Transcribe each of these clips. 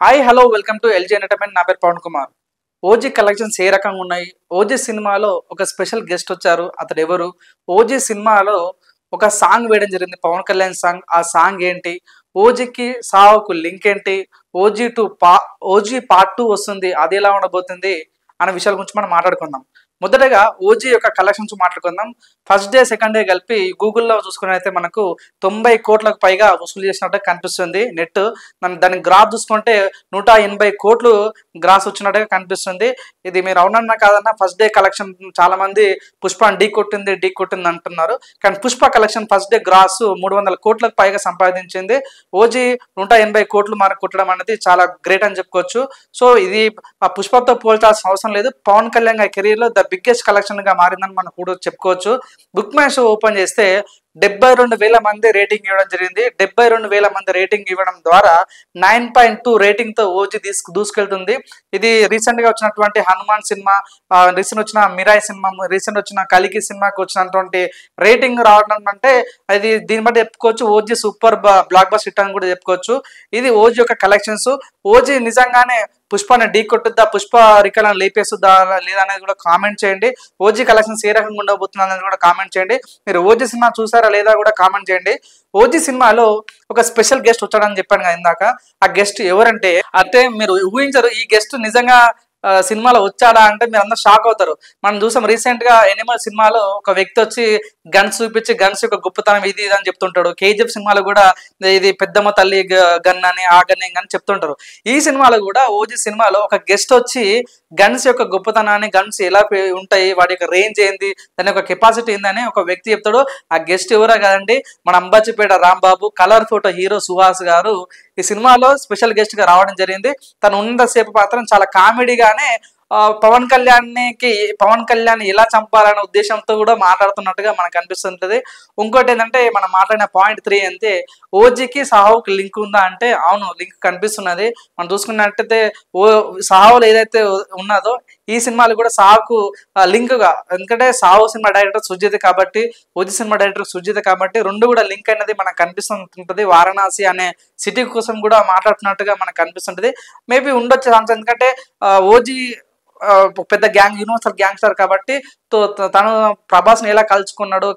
Hi hello welcome to LG entertainment. నా పేరు Pawan Kumar. OG collections ఏ రకంగా ఉన్నాయి? ఓజీ సినిమాలో ఒక స్పెషల్ గెస్ట్ వచ్చారు. అతడు ఎవరు? ఓజీ సినిమాలో ఒక సాంగ్ వేయడం జరిగింది, పవన్ కళ్యాణ్ సాంగ్. ఆ సాంగ్ ఏంటి? ఓజీకి సావుకు లింక్ ఏంటి? ఓజీ పార్ట్ 2 వస్తుంది, అది ఎలా ఉండబోతుంది అనే విషయాల గురించి మనం మాట్లాడుకుందాం. మొదటగా ఓజీ యొక్క కలెక్షన్స్ మాట్లాడుకుందాం. ఫస్ట్ డే సెకండ్ డే కలిపి గూగుల్లో చూసుకున్నైతే మనకు 90 కోట్లకు పైగా వసూలు చేసినట్టు కనిపిస్తుంది నెట్. దాని గ్రాఫ్ చూసుకుంటే 180 కోట్లు గ్రాస్ వచ్చినట్టుగా కనిపిస్తుంది. ఇది మీరు అవునన్నా కాదన్నా ఫస్ట్ డే కలెక్షన్ చాలా మంది పుష్ప ఢీ కొట్టింది అంటున్నారు. కానీ Pushpa collection first day gross 300 కోట్లకు పైగా సంపాదించింది. ఓజీ 180 కోట్లు మనకు కొట్టడం అనేది చాలా గ్రేట్ అని చెప్పుకోవచ్చు. సో ఇది ఆ పుష్పతో పోల్చాల్సిన అవసరం లేదు. పవన్ కళ్యాణ్ గారి కెరీర్ లో ద బిగ్గెస్ట్ కలెక్షన్ గా మారిందని మనం కూడా చెప్పుకోవచ్చు. బుక్ మై షో ఓపెన్ చేస్తే 72,000 మంది రేటింగ్ ఇవ్వడం జరిగింది. 72,000 మంది రేటింగ్ ఇవ్వడం ద్వారా 9.2 రేటింగ్ తో ఓజీ దూసుకెళ్తుంది. ఇది రీసెంట్ గా వచ్చినటువంటి హనుమాన్ సినిమా, రీసెంట్ వచ్చిన మిరాయ్ సినిమా, రీసెంట్ వచ్చిన కలికి సినిమాకి వచ్చినటువంటి రేటింగ్ రావడం అంటే అది దీన్ని బట్టి చెప్పుకోవచ్చు OG super block buster hit అని కూడా చెప్పుకోవచ్చు. ఇది ఓజీ యొక్క కలెక్షన్స్. ఓజీ నిజంగానే పుష్పని ఢీ కొట్టుద్దా, పుష్ప రికార్డులను లేపేస్తుందా లేదా అనేది కూడా కామెంట్ చేయండి. ఓజీ కలెక్షన్స్ ఏ రకంగా ఉండబోతుంది అనేది కూడా కామెంట్ చేయండి. మీరు ఓజీ సినిమా చూసారా లేదా కూడా కామెంట్ చేయండి. ఓజీ సినిమాలో ఒక స్పెషల్ గెస్ట్ వచ్చాడని చెప్పాను కదా ఇందాక. ఆ గెస్ట్ ఎవరంటే అంటే మీరు ఊహించరు, ఈ గెస్ట్ నిజంగా సినిమాలో వచ్చాడా అంటే మీరు అందరూ షాక్ అవుతారు. మనం చూసాం రీసెంట్ గా ఎనిమల్ సినిమాలో ఒక వ్యక్తి వచ్చి గన్స్ చూపించి గన్స్ యొక్క గొప్పతనం ఇది అని చెప్తుంటాడు. కేజీఎఫ్ సినిమాలో కూడా ఇది పెద్దమ్మ తల్లి గన్ అని ఆ గన్ అని చెప్తుంటారు. ఈ సినిమాలో కూడా ఓజీ సినిమాలో ఒక గెస్ట్ వచ్చి గన్స్ యొక్క గొప్పతనాన్ని, గన్స్ ఎలా ఉంటాయి, వాటి యొక్క రేంజ్ ఏంది, దాని యొక్క కెపాసిటీ ఏందని ఒక వ్యక్తి చెప్తాడు. ఆ గెస్ట్ ఎవరో కదండి, మన Ambajipeta Rambabu, colour photo hero Suhas గారు ఈ సినిమాలో స్పెషల్ గెస్ట్ గా రావడం జరిగింది. తను ఉన్నంతసేపు మాత్రం చాలా కామెడీగానే పవన్ కళ్యాణ్ ఎలా చంపాలనే ఉద్దేశంతో కూడా మాట్లాడుతున్నట్టుగా మనకు అనిపిస్తుంటది. ఇంకోటి ఏంటంటే మనం మాట్లాడిన పాయింట్ 3 అంతే, ఓజీకి సాహోకి లింక్ ఉందా అంటే అవును, లింక్ కనిపిస్తున్నది. మనం చూసుకున్నట్టయితే సాహోలో ఏదైతే ఉన్నదో ఈ సినిమాలు కూడా సాహోకు లింక్ గా, ఎందుకంటే సాహో సినిమా డైరెక్టర్ సుజిత్ కాబట్టి, ఓజీ సినిమా డైరెక్టర్ సుజిత్ కాబట్టి రెండు కూడా లింక్ అనేది మనకు కనిపిస్తుంటది. వారణాసి అనే సిటీ కోసం కూడా మాట్లాడుతున్నట్టుగా మనకు కనిపిస్తుంటది. మేబీ ఉండొచ్చు ఛాన్స్, ఎందుకంటే ఓజీ పెద్ద గ్యాంగ్, యూనివర్సల్ గ్యాంగ్స్టర్ కాబట్టి తను ప్రభాస్ని ఎలా కలుసుకున్నాడు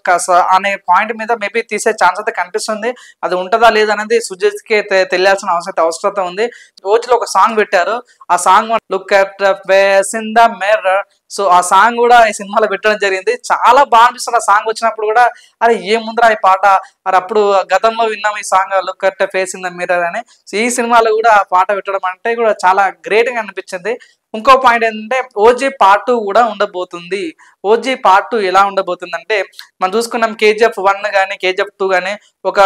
అనే పాయింట్ మీద మేబీ తీసే ఛాన్స్ అయితే కనిపిస్తుంది. అది ఉంటుందా లేదా అనేది సుజిత్కి తెలియాల్సిన అవసరత ఉంది. ఓజీలో ఒక సాంగ్ పెట్టారు, ఆ song look at the face in the mirror. So ఆ సాంగ్ కూడా ఈ సినిమాలో పెట్టడం జరిగింది. చాలా బాగా అనిపిస్తుంది. ఆ సాంగ్ వచ్చినప్పుడు కూడా అరే ఏముందిరా ఈ పాట, అది అప్పుడు గతంలో విన్నాం ఈ song look at the face in the mirror అని. సో ఈ సినిమాలో కూడా ఆ పాట పెట్టడం అంటే కూడా చాలా గ్రేట్ గా అనిపించింది. ఇంకో పాయింట్ ఏంటంటే ఓజీ పార్ట్ 2 కూడా ఉండబోతుంది. ఓజీ పార్ట్ 2 ఎలా ఉండబోతుంది అంటే మనం చూసుకున్నాం కేజీఎఫ్ 1 కానీ కేజీఎఫ్ 2 కానీ ఒక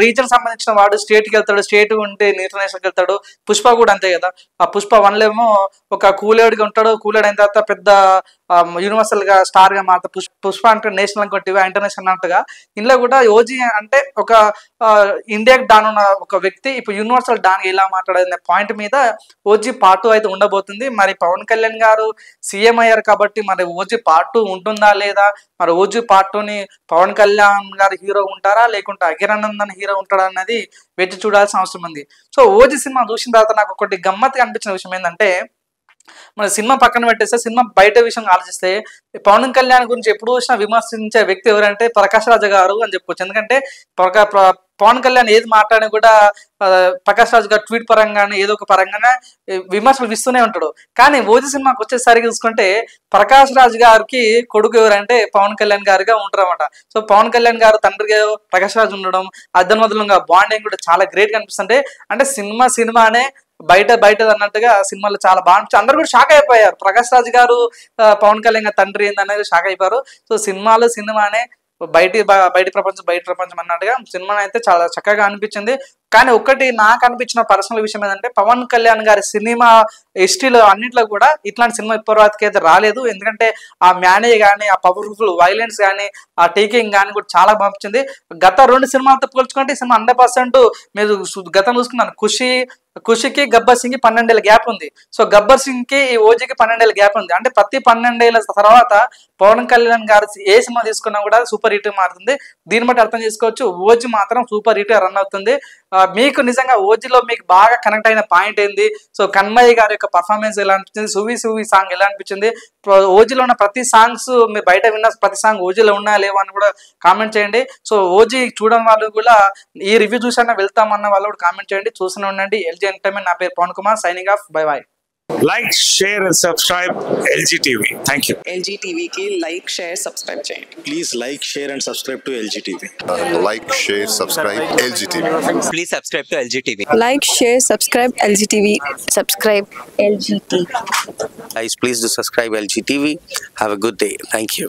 రీజన్ సంబంధించిన వాడు స్టేట్కి వెళ్తాడు, స్టేట్ ఉంటే ఇంటర్నేషనల్కి వెళ్తాడు. పుష్ప కూడా అంతే కదా. ఆ పుష్ప 1లో ఏమో ఒక కూలేడుగా ఉంటాడు, కూలేడు అయిన తర్వాత పెద్ద యూనివర్సల్ గా స్టార్ గా మారుతాడు. పుష్ప అంటే నేషనల్ కొట్టివా ఇంటర్నేషనల్ అన్నట్టుగా ఇంట్లో కూడా ఓజీ అంటే ఒక ఇండియాకి డాన్ ఉన్న ఒక వ్యక్తి ఇప్పుడు యూనివర్సల్ డాన్ ఎలా మాట్లాడే పాయింట్ మీద ఓజీ పార్ట్ 2 అయితే ఉండబోతుంది. మరి పవన్ కళ్యాణ్ గారు సీఎం అయ్యారు కాబట్టి మరి ఓజీ పార్ట్ 2 ఉంటుందా లేదా, మరి ఓజీ పార్ట్ 2ని పవన్ కళ్యాణ్ గారు హీరో ఉంటారా లేకుంటే అఖిరానందన్ హీరో ఉంటాడా అన్నది వెచ్చి చూడాల్సిన అవసరం ఉంది. సో ఓజీ సినిమా చూసిన తర్వాత నాకు ఒకటి గమ్మత్తుగా అనిపించిన విషయం ఏంటంటే, మన సినిమా పక్కన పెట్టేస్తే సినిమా బయట విషయం ఆలోచిస్తే పవన్ కళ్యాణ్ గురించి ఎప్పుడు చూసినా విమర్శించే వ్యక్తి ఎవరంటే ప్రకాష్ రాజ్ గారు అని చెప్పుకోవచ్చు. ఎందుకంటే పవన్ కళ్యాణ్ ఏది మాట్లాడినా కూడా ప్రకాష్ రాజ్ గారు ట్వీట్ పరంగానే ఏదో ఒక పరంగానే విమర్శలు ఇస్తూనే ఉంటాడు. కానీ ఓజీ సినిమాకి వచ్చేసరికి చూసుకుంటే ప్రకాష్ రాజ్ గారికి కొడుకు ఎవరంటే పవన్ కళ్యాణ్ గారుగా ఉంటారు అన్నమాట. సో పవన్ కళ్యాణ్ గారు తండ్రిగా ప్రకాష్ రాజ్ ఉండడం, అద్దనవదలంగా బాండింగ్ కూడా చాలా గ్రేట్ గా అనిపిస్తుంది. అంటే సినిమానే బయట అన్నట్టుగా సినిమాలో చాలా బాగా అనిపించింది. అందరు కూడా షాక్ అయిపోయారు, ప్రకాష్ రాజ్ గారు పవన్ కళ్యాణ్ గారు తండ్రి ఏందనేది షాక్ అయిపోయారు. సో సినిమానే బయట ప్రపంచం అన్నట్టుగా సినిమా అయితే చాలా చక్కగా అనిపించింది. కానీ ఒకటి నాకు అనిపించిన పర్సనల్ విషయం ఏంటంటే పవన్ కళ్యాణ్ గారి సినిమా హిస్టరీలో అన్నింటిలో కూడా ఇట్లాంటి సినిమా ఇప్పటివరకు అయితే రాలేదు. ఎందుకంటే ఆ మ్యానేజ్ కానీ, ఆ పవర్ఫుల్ వైలెన్స్ కానీ, ఆ టేకింగ్ కానీ కూడా చాలా పంపించింది. గత 2 సినిమాలతో పోల్చుకుంటే ఈ సినిమా 100% మీరు గతం చూసుకున్నాను. ఖుషి, ఖుషికి గబ్బర్ సింగ్ కి 12 ఏళ్ళ గ్యాప్ ఉంది. సో గబ్బర్ సింగ్ కి ఈ ఓజీకి 12 ఏళ్ళ గ్యాప్ ఉంది. అంటే ప్రతి 12 ఏళ్ళ తర్వాత పవన్ కళ్యాణ్ గారు ఏ సినిమా తీసుకున్నా కూడా సూపర్ హిట్ మారుతుంది. దీన్ని బట్టి అర్థం చేసుకోవచ్చు ఓజీ మాత్రం సూపర్ హిట్ రన్ అవుతుంది. మీకు నిజంగా ఓజీలో మీకు బాగా కనెక్ట్ అయిన పాయింట్ ఏంది? సో కన్మయ్య గారి యొక్క పర్ఫార్మెన్స్ ఎలా అనిపించింది? సువి సువి సాంగ్ ఎలా అనిపించింది? ఓజీలో ఉన్న ప్రతి సాంగ్స్ మీరు బయట విన్న ప్రతి సాంగ్ ఓజీలో ఉన్నాయా లేవా అని కూడా కామెంట్ చేయండి. సో ఓజీ చూడడం వాళ్ళు కూడా ఈ రివ్యూ చూసాక వెళ్తామన్న వాళ్ళు కూడా కామెంట్ చేయండి. చూస్తూనే ఉండండి ఎల్జీ ఎంటర్టైన్మెంట్. నా పేరు Pawan Kumar, signing off. Bye bye. Like, share and subscribe LG TV. Thank you. LG TV की like, share, subscribe చేయండి. Please like, share and subscribe to LG TV. Like, share, subscribe LG TV. Please subscribe to LG TV. Like, share, subscribe LG TV. Subscribe LG TV. Guys, please do subscribe LG TV. Have a good day. Thank you.